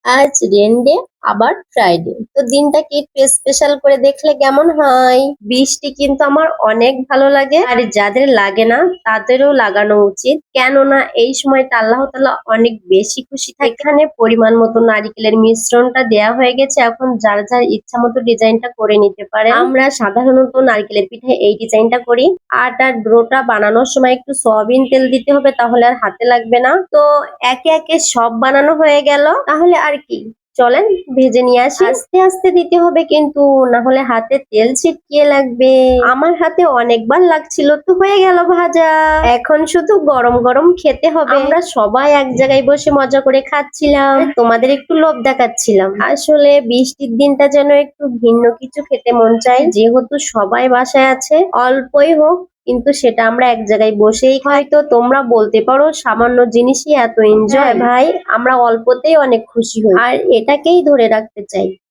আজ রেনডে আবার ফ্রাইডে, তো দিনটাকে একটু স্পেশাল করে দেখলে কেমন হয়। বৃষ্টি কিন্তু আমার অনেক ভালো লাগে, আর যাদের লাগে না তাদেরও লাগানো উচিত, কেননা এই সময়টা আল্লাহ তাআলা অনেক বেশি খুশি থাকে। এখানে পরিমাণ মতো নারিকেলের মিশ্রণটা দেয়া হয়ে গেছে, এখন যার যার ইচ্ছা মতো ডিজাইনটা করে নিতে পারে। আমরা সাধারণত নারকেলের পিঠে এই ডিজাইনটা করি। আটার ডোটা বানানোর সময় একটু সয়াবিন তেল দিতে হবে, তাহলে আর হাতে লাগবে না। তো একে একে সব বানানো হয়ে গেল, তাহলে আর কি, চলেন ভেজে নিয়ে আসি। আস্তে আস্তে দিতে হবে কিন্তু, না হলে হাতে তেল ছিটকিয়ে লাগবে। আমার হাতে অনেকবার লাগছিল, তো হয়ে গেল ভাজা। এখন শুধু গরম গরম খেতে হবে। আমরা সবাই এক জায়গায় বসে মজা করে খাচ্ছিলাম, তোমাদের একটু লোভ দেখাচ্ছিলাম। আসলে বৃষ্টির দিনটা যেন একটু ভিন্ন কিছু খেতে মন চায়, যেহেতু সবাই বাসায় আছে, অল্পই হোক কিন্তু সেটা আমরা এক জায়গায় বসেই খাই। তো তোমরা বলতে পারো সামান্য জিনিসই এত এনজয়। ভাই, আমরা অল্পতেই অনেক খুশি হই, আর এটাকেই ধরে রাখতে চাই।